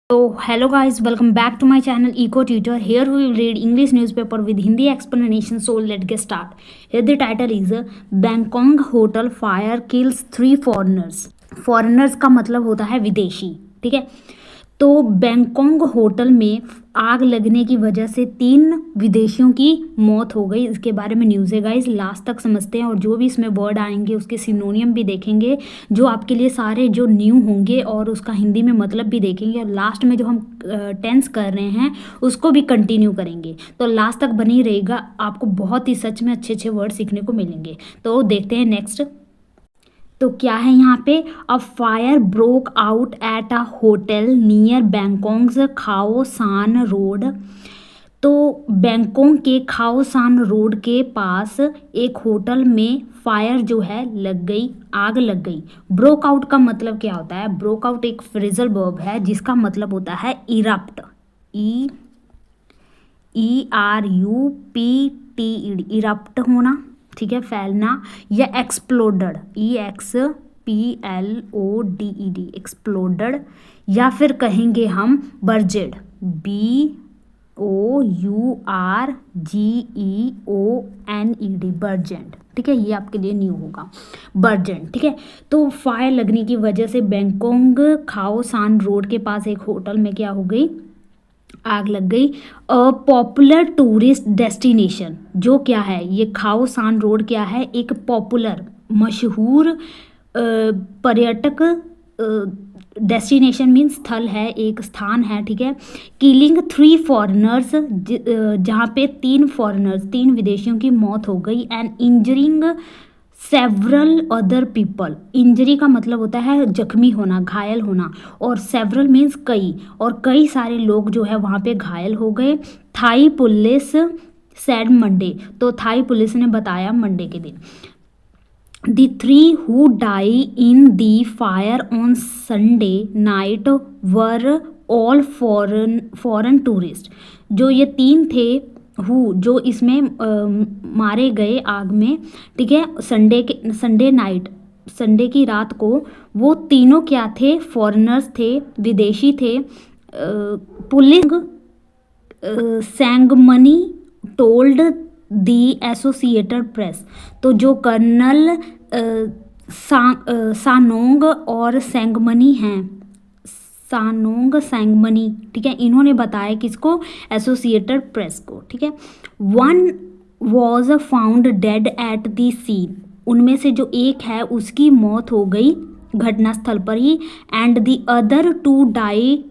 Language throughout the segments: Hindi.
So hello guys, welcome back to my channel Eco Tutor. Here we will read English newspaper with Hindi explanation. So let's get start. Here the title is Bangkok Hotel Fire Kills 3 Foreigners. Foreigners का मतलब होता है विदेशी, ठीक है। तो बैंकॉक होटल में आग लगने की वजह से 3 विदेशियों की मौत हो गई। इसके बारे में न्यूज़ है गाइस, लास्ट तक समझते हैं और जो भी इसमें वर्ड आएंगे उसके सिनोनियम भी देखेंगे जो आपके लिए सारे जो न्यू होंगे और उसका हिंदी में मतलब भी देखेंगे और लास्ट में जो हम टेंस कर रहे हैं उसको भी कंटिन्यू करेंगे। तो लास्ट तक बनी रहेगा, आपको बहुत ही सच में अच्छे अच्छे वर्ड सीखने को मिलेंगे। तो देखते हैं नेक्स्ट। तो क्या है यहाँ पे, a fire broke out at a hotel near Bangkok's Khao San road. तो बैंकॉक के खाओ सान रोड के पास एक होटल में फायर जो है लग गई, आग लग गई। ब्रोक आउट का मतलब क्या होता है? ब्रोक आउट एक फ्रेजल वर्ब है जिसका मतलब होता है इरप्ट, ERUPT, इरप्ट होना, ठीक है, फैलना, या एक्सप्लोडेड, EXPLODED, एक्सप्लोडेड, या फिर कहेंगे हम बर्जेड, BOURGEONED, बर्जेंट, ठीक है। ये आपके लिए न्यू होगा, बर्जेंट, ठीक है। तो फायर लगने की वजह से बैंकॉक खाओ सान रोड के पास एक होटल में क्या हो गई, आग लग गई। पॉपुलर टूरिस्ट डेस्टिनेशन जो क्या है, ये खाओ सान रोड क्या है, एक पॉपुलर मशहूर पर्यटक डेस्टिनेशन मीन्स स्थल है, एक स्थान है, ठीक है। किलिंग 3 फॉरेनर्स, जहाँ पे 3 फॉरेनर्स 3 विदेशियों की मौत हो गई, and injuring several other people. Injury का मतलब होता है जख्मी होना, घायल होना, और सेवरल मीन्स कई, और कई सारे लोग जो है वहाँ पे घायल हो गए। थाई पुलिस सैड मंडे, तो थाई पुलिस ने बताया मंडे के दिन। The 3 who die in the fire on Sunday night were all foreign tourists। जो ये 3 थे जो इसमें मारे गए आग में, ठीक है, संडे नाइट, संडे की रात को, वो तीनों क्या थे, फॉरेनर्स थे, विदेशी थे। पुलिस सैंगमनी टोल्ड दी एसोसिएटेड प्रेस, तो जो कर्नल सानोंग और सैंगमनी हैं, सानोंग सैंगमनी, ठीक है, इन्होंने बताया किसको, एसोसिएटेड प्रेस को, ठीक है। 1 was found dead at the scene, उनमें से जो एक है उसकी मौत हो गई घटनास्थल पर ही। And the other 2 die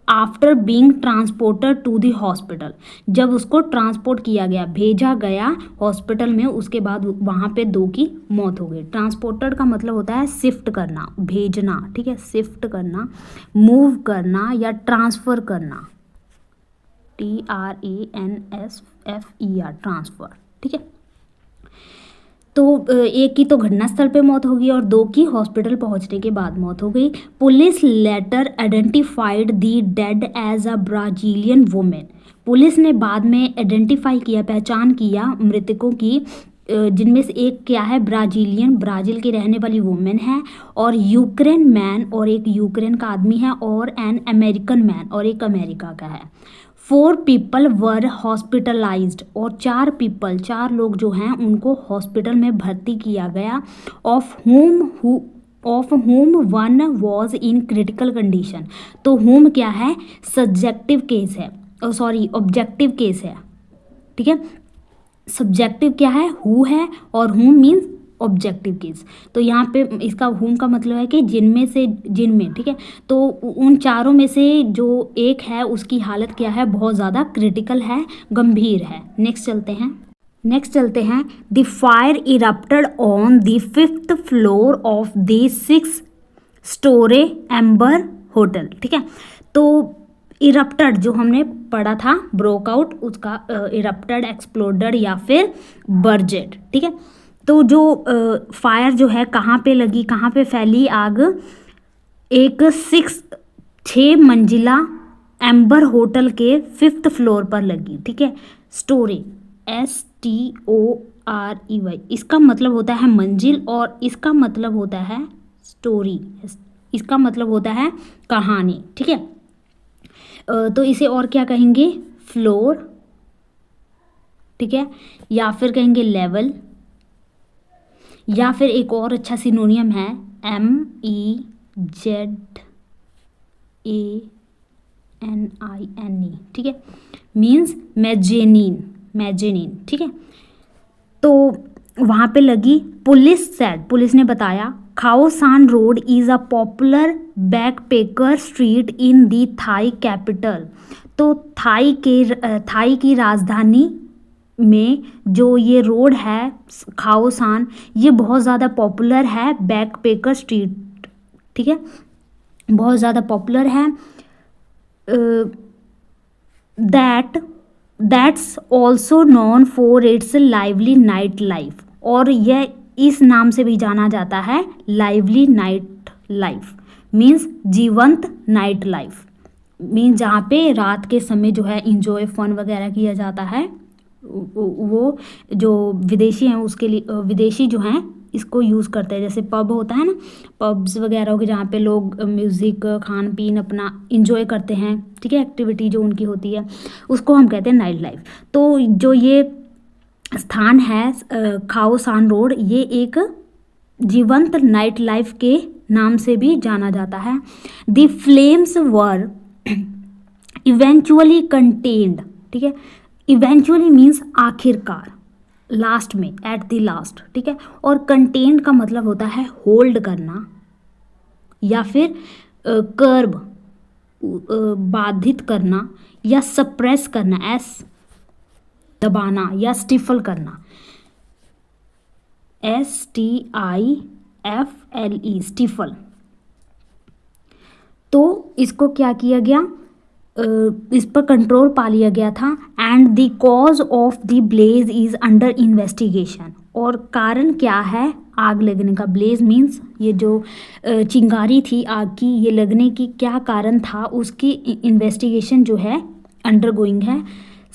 after being transported to the hospital, जब उसको ट्रांसपोर्ट किया गया, भेजा गया हॉस्पिटल में, उसके बाद वहाँ पे 2 की मौत हो गई। ट्रांसपोर्टेड का मतलब होता है शिफ्ट करना, भेजना, ठीक है, शिफ्ट करना, मूव करना या ट्रांसफ़र करना, TRANSFER, ट्रांसफ़र, ठीक है। तो एक की तो घटनास्थल पे मौत हो गई और 2 की हॉस्पिटल पहुंचने के बाद मौत हो गई। Police later identified the dead as a Brazilian woman, police ने बाद में आइडेंटिफाई किया, पहचान किया मृतकों की, जिनमें से एक क्या है, ब्राजीलियन, ब्राज़ील की रहने वाली वुमेन है, और यूक्रेन मैन, और एक यूक्रेन का आदमी है, और एन अमेरिकन मैन, और एक अमेरिका का है। 4 पीपल वर हॉस्पिटलाइज्ड, और 4 लोग जो हैं उनको हॉस्पिटल में भर्ती किया गया। Of home 1 was in critical condition, तो होम क्या है, सब्जेक्टिव केस है, ऑब्जेक्टिव केस है, ठीक है। सब्जेक्टिव क्या है, हु है, और होम मीन्स ऑब्जेक्टिव केस। तो यहाँ पे इसका होम का मतलब है कि जिनमें, ठीक है। तो उन 4 में से जो एक है उसकी हालत क्या है, बहुत ज़्यादा क्रिटिकल है, गंभीर है। नेक्स्ट चलते हैं। The fire erupted on the 5th floor of the 6 story amber hotel, ठीक है। तो इरप्टेड जो हमने पढ़ा था, ब्रोक आउट, उसका इरप्टेड, एक्सप्लोडेड या फिर बर्जेड, ठीक है। तो जो फायर जो है कहाँ पे लगी, कहाँ पे फैली आग, एक 6 मंजिला एम्बर होटल के 5th फ्लोर पर लगी, ठीक है। स्टोरी, STOREY, इसका मतलब होता है मंजिल, और इसका मतलब होता है स्टोरी, इसका मतलब होता है कहानी, ठीक है। तो इसे और क्या कहेंगे, फ्लोर, ठीक है, या फिर कहेंगे लेवल, या फिर एक और अच्छा सिनोनियम है MEZANINE, ठीक है, मीन्स मेजेनिन, ठीक है। तो वहाँ पे लगी, पुलिस ने बताया Khao San Road is a popular backpacker street in the Thai capital. तो थाई की राजधानी में जो ये रोड है खाओ सान, ये बहुत ज़्यादा पॉपुलर है, बैकपैकर स्ट्रीट, ठीक है, बहुत ज़्यादा पॉपुलर है। That's also non for its lively night life, और यह इस नाम से भी जाना जाता है, लाइवली नाइट लाइफ, मीन्स जीवंत नाइट लाइफ, मीन्स जहाँ पे रात के समय जो है इंजॉय फन वगैरह किया जाता है। वो जो विदेशी हैं उसके लिए, विदेशी जो हैं इसको यूज़ करते हैं, जैसे पब होता है ना, पब्स वगैरह हो गए जहाँ पे लोग म्यूज़िक खान पीन अपना इंजॉय करते हैं, ठीक है, एक्टिविटी जो उनकी होती है, उसको हम कहते हैं नाइट लाइफ। तो जो ये स्थान है खाओ सान रोड, ये एक जीवंत नाइट लाइफ के नाम से भी जाना जाता है। The flames were eventually contained, ठीक है, इवेंचुअली मीन्स आखिरकार, लास्ट में, एट द लास्ट, ठीक है, और कंटेन्ड का मतलब होता है होल्ड करना या फिर कर्ब, बाधित करना या सप्रेस करना, एस दबाना या स्टिफल करना, STIFLE, स्टिफल। तो इसको क्या किया गया, इस पर कंट्रोल पा लिया गया था। And the cause of the blaze is under investigation, और कारण क्या है आग लगने का, ब्लेज मीन्स ये जो चिंगारी थी आग की, ये लगने की क्या कारण था, उसकी इन्वेस्टिगेशन जो है अंडर गोइंग है।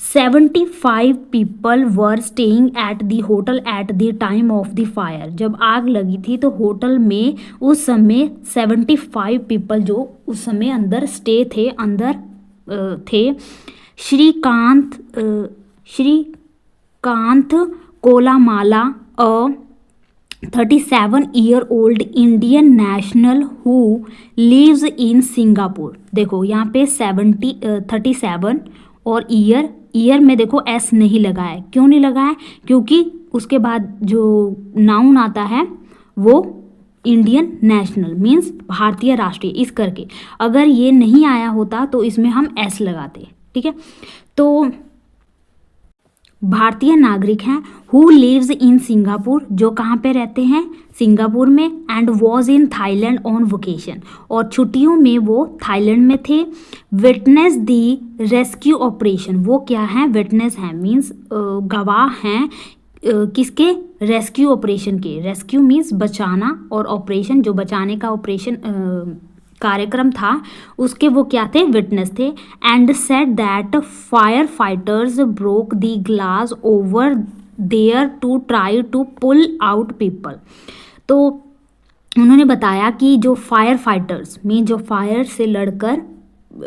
75 people were staying at the hotel at the time of the fire. जब आग लगी थी तो होटल में उस समय 75 पीपल जो उस समय अंदर स्टे थे, अंदर थे। Srikanth Kolamala, a 37-year-old Indian national who lives in Singapore. देखो यहाँ पे 37 और ईयर में देखो एस नहीं लगा है, क्यों नहीं लगा है, क्योंकि उसके बाद जो नाउन आता है वो इंडियन नेशनल मीन्स भारतीय राष्ट्रीय, इस करके अगर ये नहीं आया होता तो इसमें हम एस लगाते, ठीक है। तो भारतीय नागरिक हैं, हु लिव्स इन सिंगापुर, जो कहाँ पे रहते हैं, सिंगापुर में। And was in Thailand on vacation, और छुट्टियों में वो थाईलैंड में थे। विटनेस द रेस्क्यू ऑपरेशन, वो क्या है, विटनेस हैं मीन्स गवाह हैं, किसके, रेस्क्यू ऑपरेशन के। रेस्क्यू मीन्स बचाना, और ऑपरेशन जो बचाने का ऑपरेशन कार्यक्रम था उसके वो क्या थे, विटनेस थे। And said that fire fighters broke the glass over there to try to pull out people. तो उन्होंने बताया कि जो फायर फाइटर्स में, जो फायर से लड़कर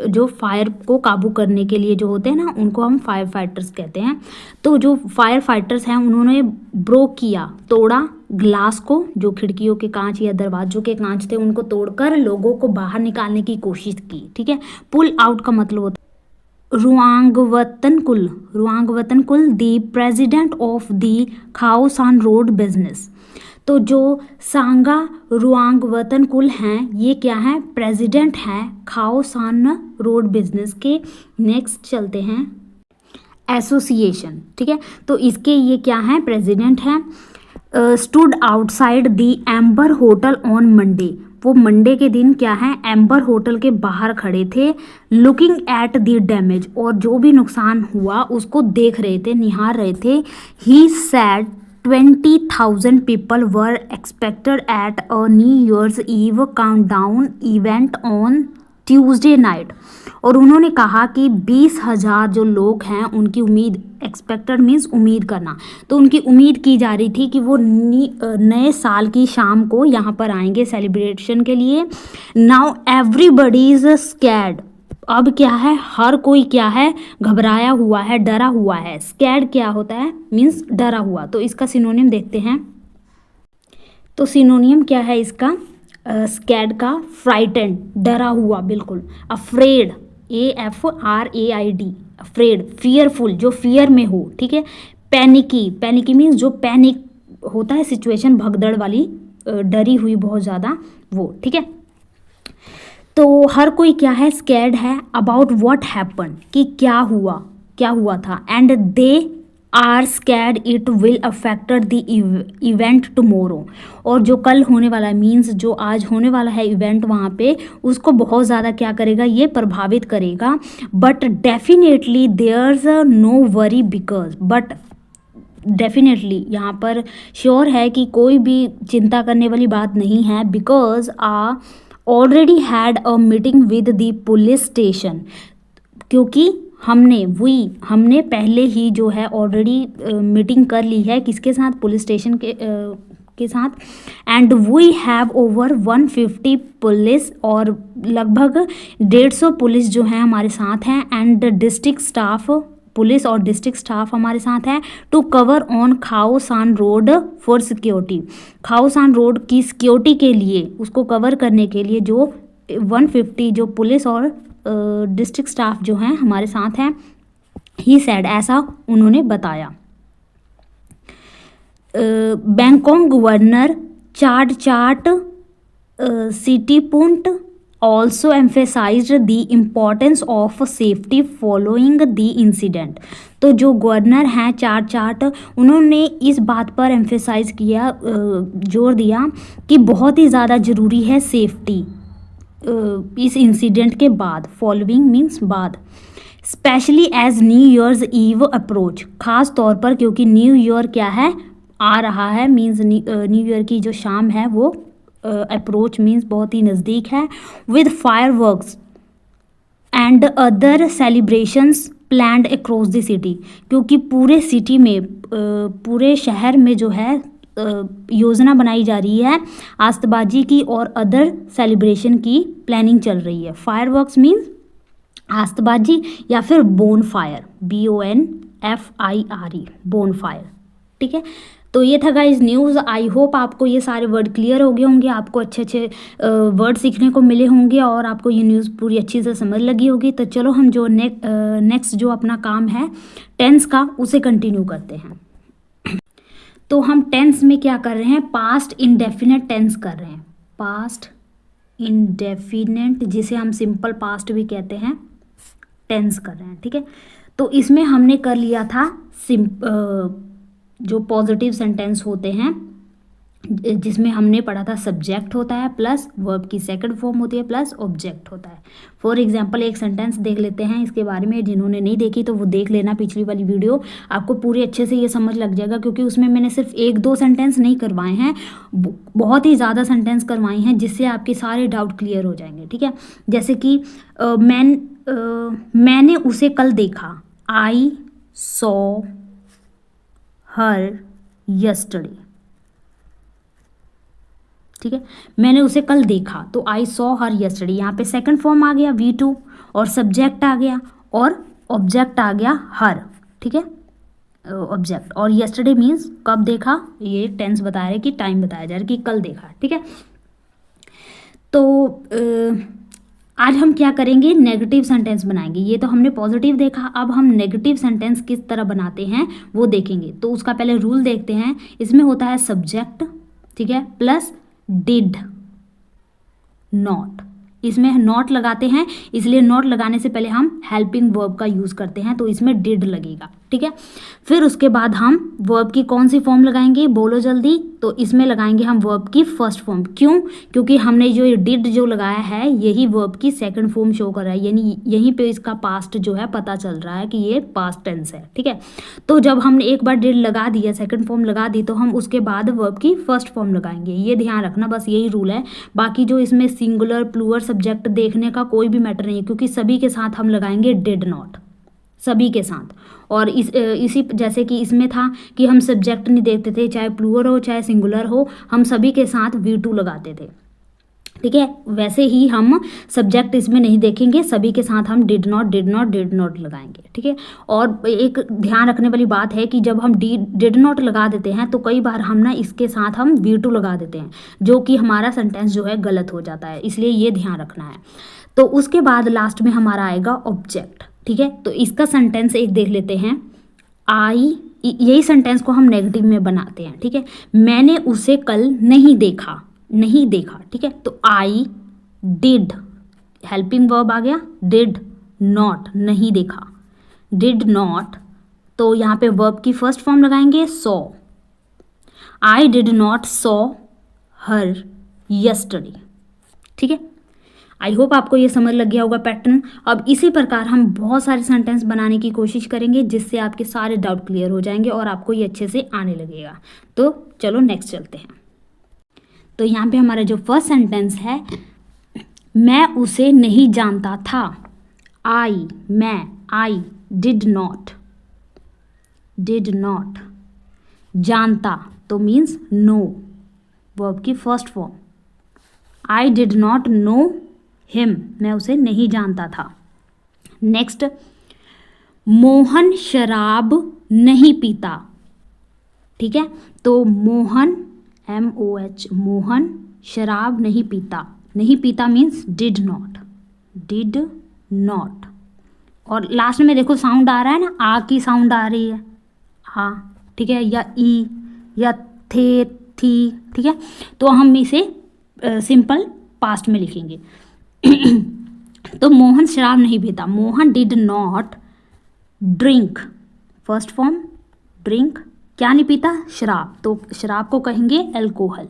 जो फायर को काबू करने के लिए जो होते हैं ना, उनको हम फायर फाइटर्स कहते हैं। तो जो फायर फाइटर्स हैं उन्होंने ब्रोक किया, तोड़ा ग्लास को, जो खिड़कियों के कांच या दरवाजों के कांच थे उनको तोड़कर लोगों को बाहर निकालने की कोशिश की, ठीक है। पुल आउट का मतलब होता है रुआंगवतनकुल द प्रेसिडेंट ऑफ द खाओ सान रोड बिजनेस। तो जो सांगा रुआंगवतनकुल हैं, ये क्या है, प्रेसिडेंट हैं खाओ सान रोड बिजनेस के। नेक्स्ट चलते हैं एसोसिएशन, ठीक है। तो इसके ये क्या हैं, प्रेसिडेंट हैं। Stood outside the amber hotel on Monday, वो मंडे के दिन क्या है, एम्बर होटल के बाहर खड़े थे। लुकिंग एट द डैमेज, और जो भी नुकसान हुआ उसको देख रहे थे, निहार रहे थे। ही sad 20,000 people were expected at a New Year's Eve countdown event on Tuesday night। और उन्होंने कहा कि 20,000 जो लोग हैं उनकी उम्मीद, एक्सपेक्टेड मीन्स उम्मीद करना, तो उनकी उम्मीद की जा रही थी कि वो नए साल की शाम को यहाँ पर आएंगे सेलिब्रेशन के लिए। नाउ एवरीबडी इज स्कैर्ड, अब क्या है, हर कोई क्या है, घबराया हुआ है, डरा हुआ है। स्कैर्ड क्या होता है, मीन्स डरा हुआ। तो इसका सिनोनिम देखते हैं। तो सिनोनियम क्या है इसका स्कैर्ड का, फ्राइटेंड, डरा हुआ बिल्कुल। अफ्रेड, AFRAID, अफ्रेड, फियरफुल, जो फियर में हो, ठीक है। पैनिकी, पैनिकी मीन्स जो पैनिक होता है सिचुएशन, भगदड़ वाली, डरी हुई बहुत ज़्यादा, वो, ठीक है। तो हर कोई क्या है, स्कैर्ड है अबाउट व्हाट हैपन, कि क्या हुआ, क्या हुआ था। And they are scared it will affected the event tomorrow, और जो कल होने वाला है, मीन्स जो आज होने वाला है इवेंट वहाँ पे, उसको बहुत ज़्यादा क्या करेगा, ये प्रभावित करेगा। But definitely there's no worry because, but definitely यहाँ पर श्योर है कि कोई भी चिंता करने वाली बात नहीं है। Because already had a meeting with the police station, क्योंकि हमने पहले ही जो है ऑलरेडी मीटिंग कर ली है, किसके साथ, पुलिस स्टेशन के साथ। And we have over 150 police, और लगभग 150 पुलिस जो हैं हमारे साथ हैं। एंड डिस्ट्रिक्ट स्टाफ, पुलिस और डिस्ट्रिक्ट स्टाफ हमारे साथ है, to cover on Khaosan Road for security, Khaosan Road की सिक्योरिटी के लिए, उसको कवर करने के लिए जो 150 जो पुलिस और डिस्ट्रिक्ट स्टाफ जो हैं हमारे साथ हैं। ही सैड, ऐसा उन्होंने बताया। बैंकॉक गवर्नर चाट Sittipunt also emphasized the importance of safety following the incident। तो जो गवर्नर हैं चाट उन्होंने इस बात पर एम्फेसाइज किया, जोर दिया कि बहुत ही ज़्यादा ज़रूरी है सेफ्टी इस इंसिडेंट के बाद। फॉलोइंग मीन्स बाद। Specially as new year's eve approach, ख़ास तौर पर क्योंकि न्यू ईयर क्या है, आ रहा है, मीन्स न्यू ईयर की जो शाम है वो अप्रोच मीन्स बहुत ही नज़दीक है। With fireworks and other celebrations planned across the city, क्योंकि पूरे सिटी में, पूरे शहर में जो है योजना बनाई जा रही है आतिशबाजी की और अदर सेलिब्रेशन की प्लानिंग चल रही है। फायरवर्क्स मीन्स आतिशबाजी या फिर bone fire, BONFIRE, bone fire, ठीक है। तो ये था गाइज न्यूज़। आई होप आपको ये सारे वर्ड क्लियर हो गए होंगे, आपको अच्छे अच्छे वर्ड सीखने को मिले होंगे और आपको ये न्यूज़ पूरी अच्छी से समझ लगी होगी। तो चलो हम जो नेक्स्ट जो अपना काम है टेंस का, उसे कंटिन्यू करते हैं। तो हम टेंस में क्या कर रहे हैं, पास्ट इंडेफिनेट टेंस कर रहे हैं। पास्ट इंडेफिनेट, जिसे हम सिंपल पास्ट भी कहते हैं, टेंस कर रहे हैं, ठीक है। तो इसमें हमने कर लिया था जो पॉजिटिव सेंटेंस होते हैं, जिसमें हमने पढ़ा था सब्जेक्ट होता है प्लस वर्ब की सेकंड फॉर्म होती है प्लस ऑब्जेक्ट होता है। फॉर एग्जांपल एक सेंटेंस देख लेते हैं इसके बारे में, जिन्होंने नहीं देखी तो वो देख लेना पिछली वाली वीडियो, आपको पूरी अच्छे से ये समझ लग जाएगा, क्योंकि उसमें मैंने सिर्फ 1-2 सेंटेंस नहीं करवाए हैं, बहुत ही ज़्यादा सेंटेंस करवाए हैं, जिससे आपके सारे डाउट क्लियर हो जाएंगे, ठीक है। जैसे कि मैंने उसे कल देखा, आई सॉ हर यस्टरडे, ठीक है। मैंने उसे कल देखा, तो आई सॉ हर यस्टरडे, यहाँ पे सेकंड फॉर्म आ गया V2 और सब्जेक्ट आ गया और ऑब्जेक्ट आ गया हर, ठीक है, ऑब्जेक्ट। और यस्टरडे मीन्स कब देखा, ये टेंस बता रहा है कि टाइम बताया जा रहा है कि कल देखा, ठीक है। तो आज हम क्या करेंगे, नेगेटिव सेंटेंस बनाएंगे। ये तो हमने पॉजिटिव देखा, अब हम नेगेटिव सेंटेंस किस तरह बनाते हैं वो देखेंगे। तो उसका पहले रूल देखते हैं। इसमें होता है सब्जेक्ट, ठीक है, प्लस डिड नॉट, इसमें नॉट लगाते हैं, इसलिए नॉट लगाने से पहले हम हेल्पिंग वर्ब का यूज़ करते हैं, तो इसमें डिड लगेगा, ठीक है। फिर उसके बाद हम वर्ब की कौन सी फॉर्म लगाएंगे, बोलो जल्दी। तो इसमें लगाएंगे हम वर्ब की फर्स्ट फॉर्म। क्यों, क्योंकि हमने जो डिड जो लगाया है यही वर्ब की सेकंड फॉर्म शो कर रहा है, यानी यहीं पे इसका पास्ट जो है पता चल रहा है कि ये पास्ट टेंस है, ठीक है। तो जब हमने एक बार डिड लगा दिया, सेकंड फॉर्म लगा दी, तो हम उसके बाद वर्ब की फर्स्ट फॉर्म लगाएंगे। ये ध्यान रखना, बस यही रूल है। बाकी जो इसमें सिंगुलर प्लूरल सब्जेक्ट देखने का कोई भी मैटर नहीं है, क्योंकि सभी के साथ हम लगाएंगे डिड नॉट, सभी के साथ। और इसी जैसे कि इसमें था कि हम सब्जेक्ट नहीं देखते थे, चाहे प्लूरल हो चाहे सिंगुलर हो, हम सभी के साथ V2 लगाते थे। ठीक है। वैसे ही हम सब्जेक्ट इसमें नहीं देखेंगे, सभी के साथ हम डिड नॉट लगाएंगे, ठीक है। और एक ध्यान रखने वाली बात है कि जब हम डिड नॉट लगा देते हैं तो कई बार हम ना इसके साथ हम वी टू लगा देते हैं, जो कि हमारा सेंटेंस जो है गलत हो जाता है, इसलिए ये ध्यान रखना है। तो उसके बाद लास्ट में हमारा आएगा ऑब्जेक्ट, ठीक है। तो इसका सेंटेंस एक देख लेते हैं। यही सेंटेंस को हम नेगेटिव में बनाते हैं, ठीक है। मैंने उसे कल नहीं देखा, ठीक है। तो आई डिड, हेल्पिंग वर्ब आ गया, डिड नॉट, नहीं देखा, डिड नॉट। तो यहाँ पे वर्ब की फर्स्ट फॉर्म लगाएंगे saw. I did not saw her yesterday, ठीक है। आई होप आपको ये समझ लग गया होगा पैटर्न। अब इसी प्रकार हम बहुत सारे सेंटेंस बनाने की कोशिश करेंगे, जिससे आपके सारे डाउट क्लियर हो जाएंगे और आपको ये अच्छे से आने लगेगा। तो चलो नेक्स्ट चलते हैं। तो यहाँ पे हमारा जो फर्स्ट सेंटेंस है, मैं उसे नहीं जानता था। आई डिड नॉट, जानता तो मीन्स नो, वर्ब की first form. I did not know him, मैं उसे नहीं जानता था। नेक्स्ट, मोहन शराब नहीं पीता, ठीक है। तो मोहन MOH, मोहन शराब नहीं पीता मीन्स डिड नॉट। और लास्ट में देखो साउंड आ रहा है ना, आ की साउंड आ रही है, हाँ, ठीक है, या ई या थे, थी, ठीक है। तो हम इसे सिंपल पास्ट में लिखेंगे। तो मोहन शराब नहीं पीता, Mohan did not drink, first form drink, क्या नहीं पीता, शराब। तो शराब को कहेंगे एल्कोहल,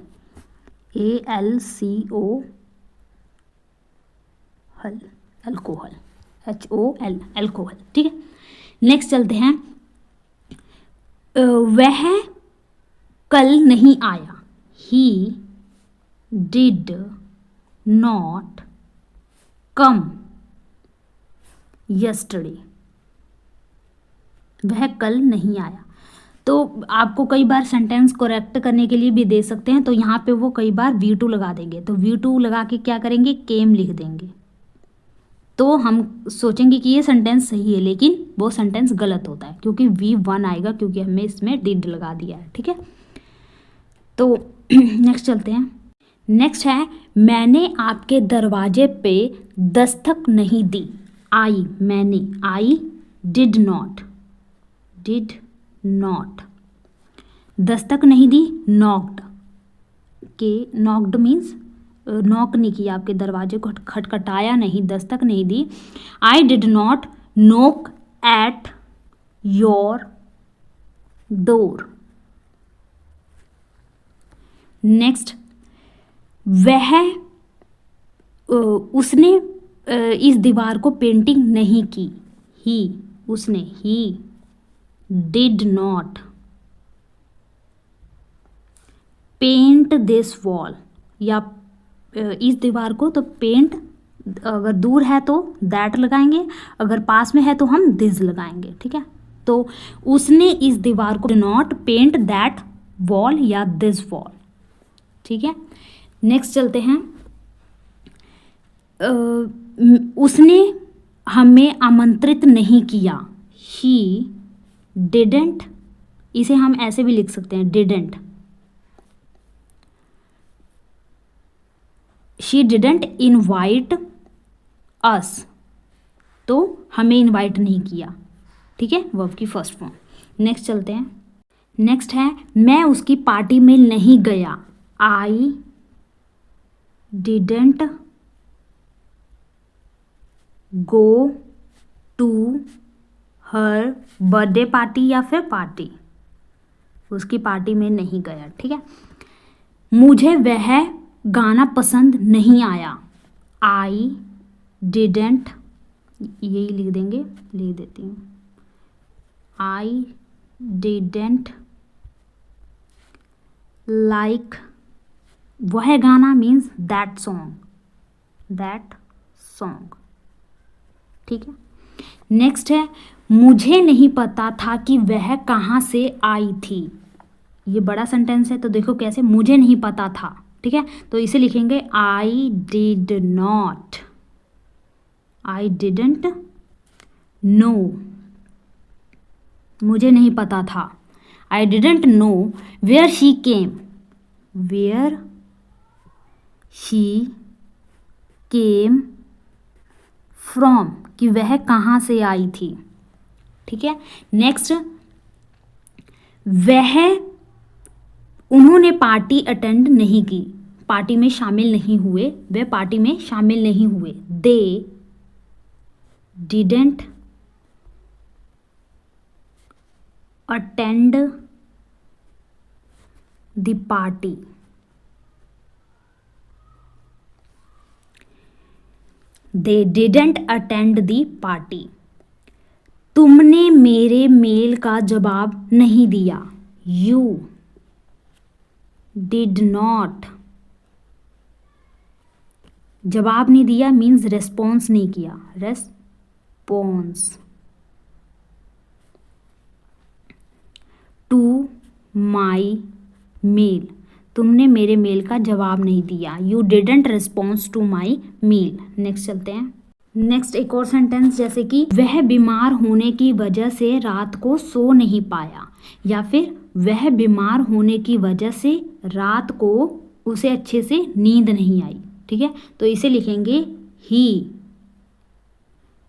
ALCO हल, एल्कोहल, HOL, एल्कोहल, ठीक है। नेक्स्ट चलते हैं। वह कल नहीं आया, ही डिड नॉट कम यस्टरडे, वह कल नहीं आया। तो आपको कई बार सेंटेंस करेक्ट करने के लिए भी दे सकते हैं, तो यहाँ पे वो कई बार V2 लगा देंगे। तो V2 लगा के क्या करेंगे, केम लिख देंगे। तो हम सोचेंगे कि ये सेंटेंस सही है, लेकिन वो सेंटेंस गलत होता है, क्योंकि V1 आएगा, क्योंकि हमने इसमें डिड लगा दिया है, ठीक है। तो नेक्स्ट चलते हैं। नेक्स्ट है, मैंने आपके दरवाजे पे दस्तक नहीं दी। आई डिड नॉट, दस्तक नहीं दी, नॉक्ड मीन्स नॉक नहीं किया, आपके दरवाजे को खटखटाया नहीं, दस्तक नहीं दी। I did not knock at your door. Next, उसने इस दीवार को पेंटिंग नहीं की, he did not paint this wall, या इस दीवार को, तो पेंट अगर दूर है तो दैट लगाएंगे, अगर पास में है तो हम दिस लगाएंगे, ठीक है। तो उसने इस दीवार को नॉट पेंट दैट वॉल या दिस वॉल, ठीक है। नेक्स्ट चलते हैं। उसने हमें आमंत्रित नहीं किया, ही डिडंट, इसे हम ऐसे भी लिख सकते हैं, डिडंट, शी डिडंट इनवाइट अस, तो हमें इनवाइट नहीं किया, ठीक है, वर्ब की फर्स्ट फॉर्म। नेक्स्ट चलते हैं। नेक्स्ट है, मैं उसकी पार्टी में नहीं गया। I didn't go to her birthday party, या फिर पार्टी, उसकी पार्टी में नहीं गया, ठीक है। मुझे वह गाना पसंद नहीं आया। आई डिडंट, यही लिख देंगे, लिख देती हूँ, आई डिडंट लाइक, वह गाना मीन्स दैट सॉन्ग, ठीक है। नेक्स्ट है, मुझे नहीं पता था कि वह कहाँ से आई थी। ये बड़ा सेंटेंस है, तो देखो कैसे, मुझे नहीं पता था, ठीक है, तो इसे लिखेंगे आई डिडंट नो, मुझे नहीं पता था। I didn't know where she came from, कि वह कहाँ से आई थी। ठीक है, नेक्स्ट, उन्होंने पार्टी अटेंड नहीं की, पार्टी में शामिल नहीं हुए, वे पार्टी में शामिल नहीं हुए। They didn't attend the party. They didn't attend the party. तुमने मेरे मेल का जवाब नहीं दिया। यू डिड नॉट, जवाब नहीं दिया मीन्स रेस्पॉन्स नहीं किया, रेस्पॉन्स टू माई मेल, तुमने मेरे मेल का जवाब नहीं दिया। You didn't response to my mail. Next चलते हैं। नेक्स्ट एक और सेंटेंस, जैसे कि वह बीमार होने की वजह से रात को सो नहीं पाया, या फिर वह बीमार होने की वजह से रात को उसे अच्छे से नींद नहीं आई। ठीक है, तो इसे लिखेंगे ही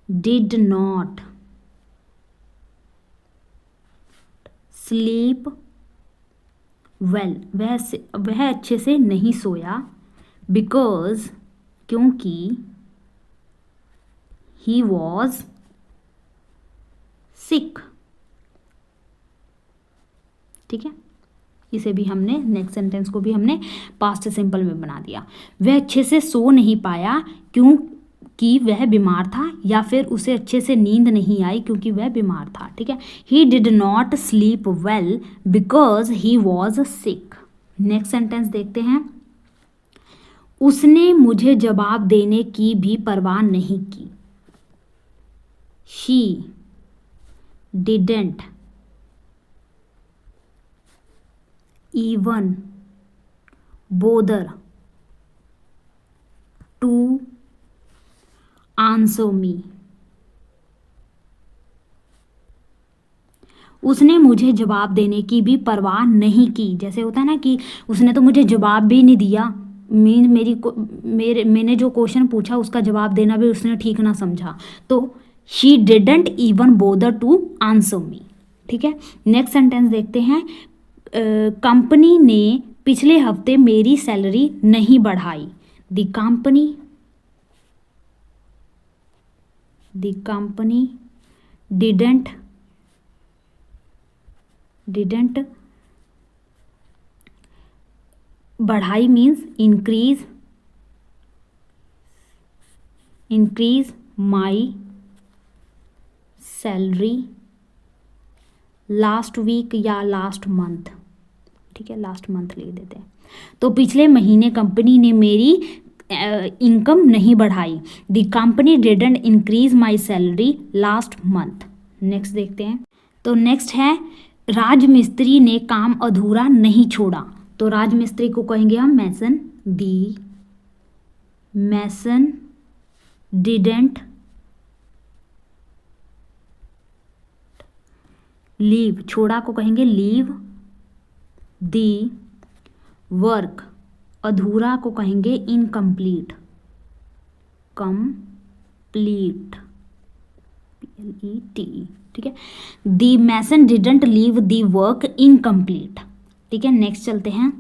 डिड नॉट स्लीप वेल, वह अच्छे से नहीं सोया, बिकॉज, क्योंकि ही वॉज सिक। ठीक है, इसे भी हमने, नेक्स्ट सेंटेंस को भी हमने पास्ट सिंपल में बना दिया। वह अच्छे से सो नहीं पाया क्योंकि वह बीमार था, या फिर उसे अच्छे से नींद नहीं आई क्योंकि वह बीमार था। ठीक है, ही did not sleep well because he was sick. Next sentence देखते हैं। उसने मुझे जवाब देने की भी परवाह नहीं की। She didn't even bother to answer me। उसने मुझे जवाब देने की भी परवाह नहीं की, जैसे होता है ना कि उसने तो मुझे जवाब भी नहीं दिया, मैंने जो क्वेश्चन पूछा उसका जवाब देना भी उसने ठीक ना समझा, तो she didn't even bother to answer me. ठीक है, नेक्स्ट सेंटेंस देखते हैं। कंपनी ने पिछले हफ्ते मेरी सैलरी नहीं बढ़ाई। द कंपनी डिडंट बढ़ाई means increase my salary last week या लास्ट मंथ। ठीक है, लास्ट मंथ लिख देते हैं। तो पिछले महीने कंपनी ने मेरी इनकम नहीं बढ़ाई। The company didn't increase my salary last month. Next देखते हैं। तो नेक्स्ट है, राजमिस्त्री ने काम अधूरा नहीं छोड़ा। तो राजमिस्त्री को कहेंगे हम मैसन। दी मैसन डिडंट लीव, छोड़ा को कहेंगे लीव दी वर्क, अधूरा को कहेंगे इनकम्प्लीट, कंप्लीट PLETE। ठीक है, the mason didn't leave the work incomplete. ठीक है, नेक्स्ट चलते हैं।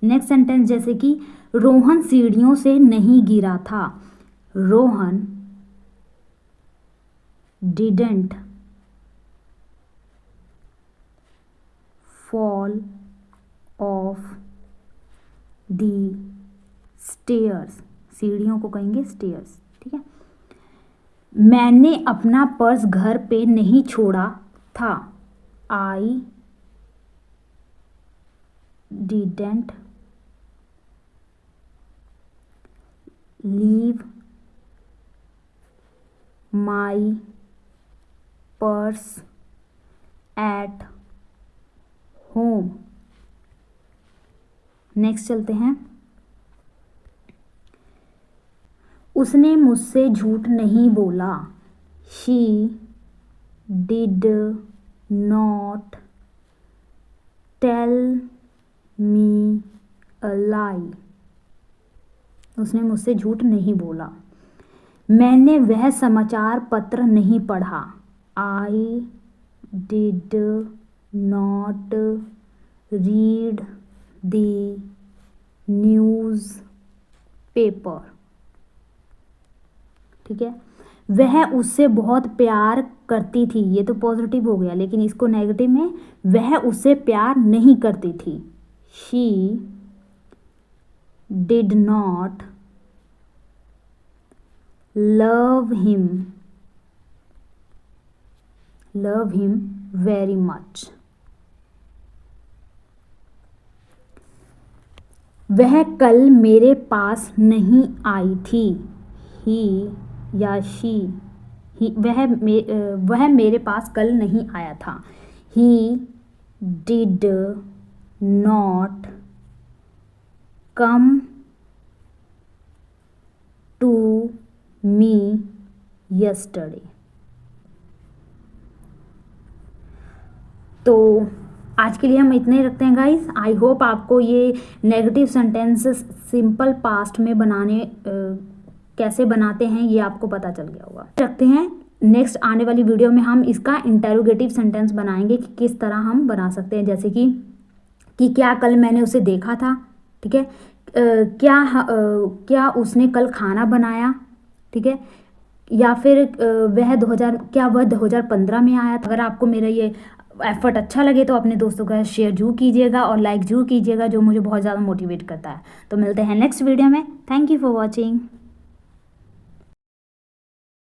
नेक्स्ट सेंटेंस, जैसे कि रोहन सीढ़ियों से नहीं गिरा था। Rohan didn't fall off the stairs, सीढ़ियों को कहेंगे स्टेयर्स। ठीक है, मैंने अपना पर्स घर पे नहीं छोड़ा था। I didn't leave my purse at home. Next चलते हैं। उसने मुझसे झूठ नहीं बोला। She did not tell me a lie. उसने मुझसे झूठ नहीं बोला। मैंने वह समाचार पत्र नहीं पढ़ा। आई did not read the news paper. ठीक है। वह उससे बहुत प्यार करती थी, ये तो पॉजिटिव हो गया, लेकिन इसको नेगेटिव में, वह उससे प्यार नहीं करती थी। She did not love him very much. वह कल मेरे पास नहीं आई थी। ही या शी, वह मेरे पास कल नहीं आया था। He did not come to me yesterday. तो आज के लिए हम इतने ही रखते हैं गाइस। आई होप आपको ये नेगेटिव सेंटेंसेस सिंपल पास्ट में बनाने कैसे बनाते हैं ये आपको पता चल गया होगा। रखते हैं, नेक्स्ट आने वाली वीडियो में हम इसका इंटेरोगेटिव सेंटेंस बनाएंगे कि किस तरह हम बना सकते हैं। जैसे कि क्या कल मैंने उसे देखा था। ठीक है। क्या उसने कल खाना बनाया। ठीक है। या फिर वह 2015 में आया था। अगर आपको मेरा ये एफर्ट अच्छा लगे तो अपने दोस्तों का शेयर जरूर कीजिएगा और लाइक जरूर कीजिएगा, जो मुझे बहुत ज़्यादा मोटिवेट करता है। तो मिलते हैं नेक्स्ट वीडियो में। Thank you for watching.